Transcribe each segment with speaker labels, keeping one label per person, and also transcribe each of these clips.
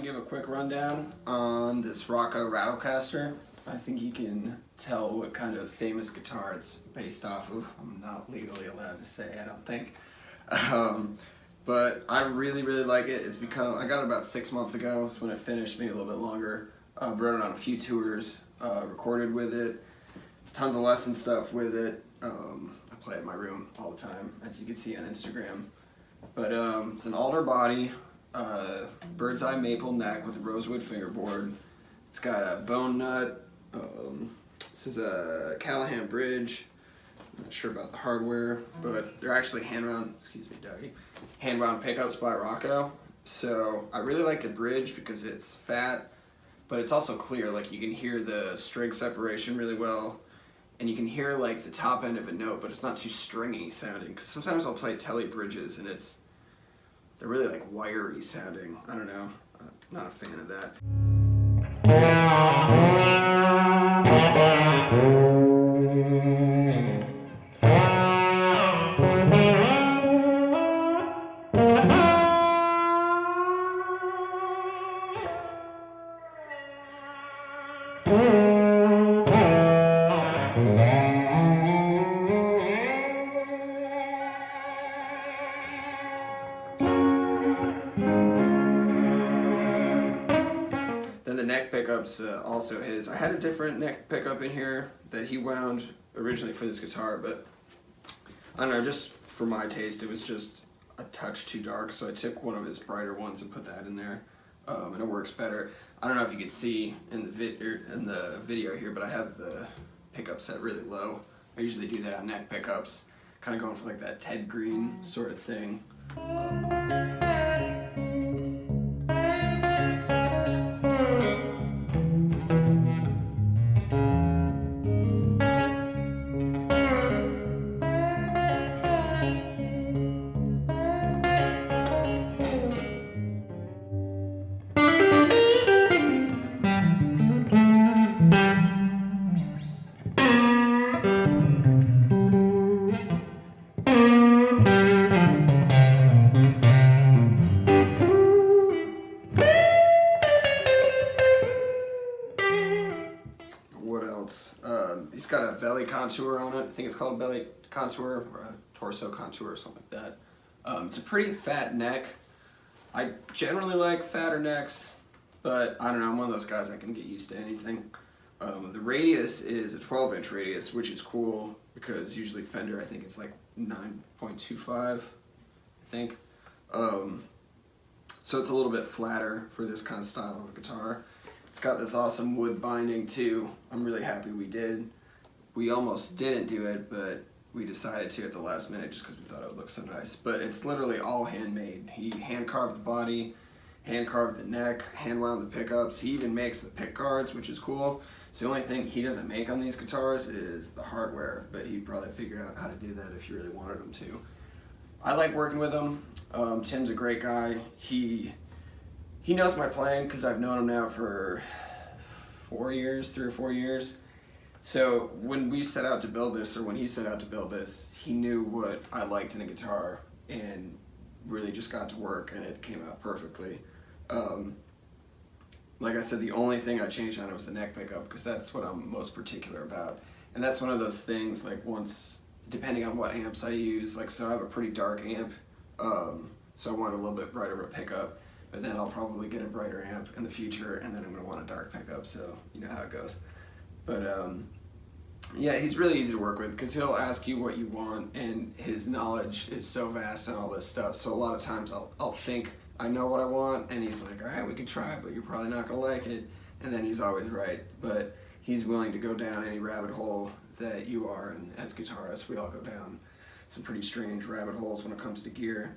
Speaker 1: give a quick rundown on this Rocco Rattlecaster. I think you can tell what kind of famous guitar it's based off of. I'm not legally allowed to say, I don't think. But I really like it. It's become, I got it about 6 months ago. It's when it finished, maybe a little bit longer. Brought it on a few tours, recorded with it, tons of lesson stuff with it. I play it in my room all the time, as you can see on Instagram. But it's an alder body, bird's eye maple neck with a rosewood fingerboard. It's got a bone nut. This is a Callahan bridge. I'm not sure about the hardware, but they're actually hand-wound, excuse me, Dougie, hand-wound pickups by Rocco. So I really like the bridge because it's fat, but it's also clear. Like, you can hear the string separation really well, and you can hear like the top end of a note, but it's not too stringy sounding. Because sometimes I'll play telly bridges and they're really like wiry sounding. I don't know. I'm not a fan of that. Then the neck pickup's also his. I had a different neck pickup in here that he wound originally for this guitar, but I don't know, just for my taste, it was just a touch too dark, so I took one of his brighter ones and put that in there, and it works better. I don't know if you can see in the video here, but I have the pickup set really low. I usually do that on neck pickups, kind of going for like that Ted Green sort of thing. What else? He's got a belly contour on it. I think it's called a belly contour or a torso contour or something like that. It's a pretty fat neck. I generally like fatter necks, but I don't know, I'm one of those guys that can get used to anything. The radius is a 12-inch radius, which is cool because usually Fender, I think it's like 9.25, I think. So it's a little bit flatter for this kind of style of a guitar. It's got this awesome wood binding too. I'm really happy we did. We almost didn't do it, but we decided to at the last minute just because we thought it would look so nice. But it's literally all handmade. He hand carved the body, hand carved the neck, hand wound the pickups. He even makes the pick guards, which is cool. So the only thing he doesn't make on these guitars is the hardware, but he'd probably figure out how to do that if you really wanted him to. I like working with him. Tim's a great guy. He knows my playing because I've known him now for 3 or 4 years. So when we set out to build this, or when he set out to build this, he knew what I liked in a guitar and really just got to work, and it came out perfectly. Like I said, the only thing I changed on it was the neck pickup because that's what I'm most particular about. And that's one of those things, like, once, depending on what amps I use, like, so I have a pretty dark amp, so I want a little bit brighter of a pickup. But then I'll probably get a brighter amp in the future, and then I'm going to want a dark pickup, so you know how it goes. But yeah, he's really easy to work with because he'll ask you what you want, and his knowledge is so vast and all this stuff. So a lot of times I'll think I know what I want, and he's like, all right, we can try it, but you're probably not going to like it. And then he's always right. But he's willing to go down any rabbit hole that you are, and as guitarists, we all go down some pretty strange rabbit holes when it comes to gear.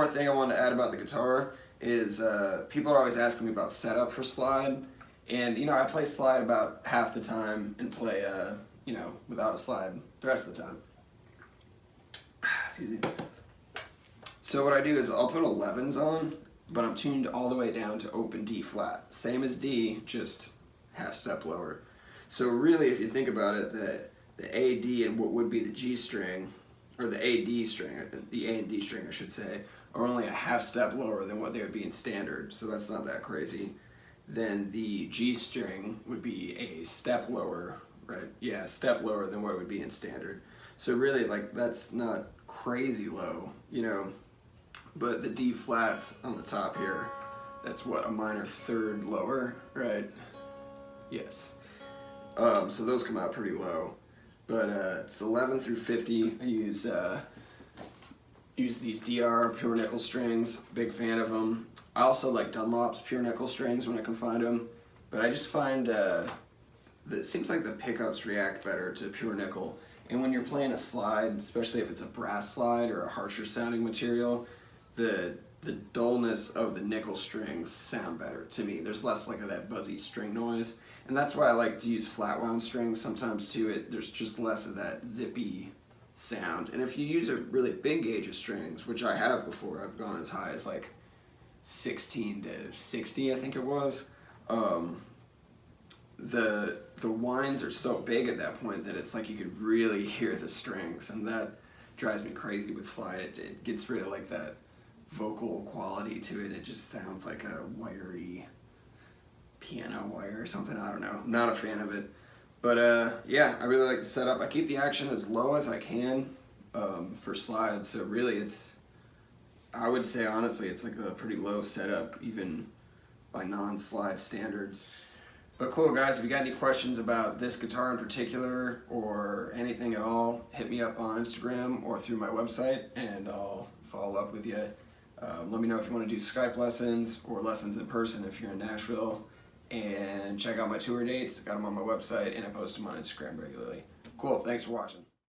Speaker 1: more thing I wanted to add about the guitar is people are always asking me about setup for slide, and you know, I play slide about half the time and play you know, without a slide the rest of the time. So what I do is I'll put 11s on, but I'm tuned all the way down to open D flat. Same as D, just half step lower. So really, if you think about it, the A, D, and what would be the G string, or the A, D string, the A and D string I should say, are only a half step lower than what they would be in standard, so that's not that crazy. Then the G string would be a step lower, right? Yeah, a step lower than what it would be in standard. So really, like, that's not crazy low, you know. But the D flats on the top here, that's what, a minor third lower, right? Yes. So those come out pretty low. But it's 11 through 50. I use these DR pure nickel strings. Big fan of them. I also like Dunlop's pure nickel strings when I can find them. But I just find that it seems like the pickups react better to pure nickel. And when you're playing a slide, especially if it's a brass slide or a harsher sounding material, the dullness of the nickel strings sound better to me. There's less like that buzzy string noise, and that's why I like to use flat wound strings sometimes too. There's just less of that zippy sound. And if you use a really big gauge of strings, which I have before, I've gone as high as like 16 to 60, I think it was. The winds are so big at that point that it's like you could really hear the strings, and that drives me crazy with slide. It gets rid of like that vocal quality to it. It just sounds like a wiry piano wire or something. I don't know. I'm not a fan of it. But yeah, I really like the setup. I keep the action as low as I can for slides. So really I would say honestly, it's like a pretty low setup even by non-slide standards. But cool guys, if you got any questions about this guitar in particular or anything at all, hit me up on Instagram or through my website and I'll follow up with you. Let me know if you want to do Skype lessons or lessons in person if you're in Nashville. And check out my tour dates. I got them on my website and I post them on Instagram regularly. Cool, thanks for watching.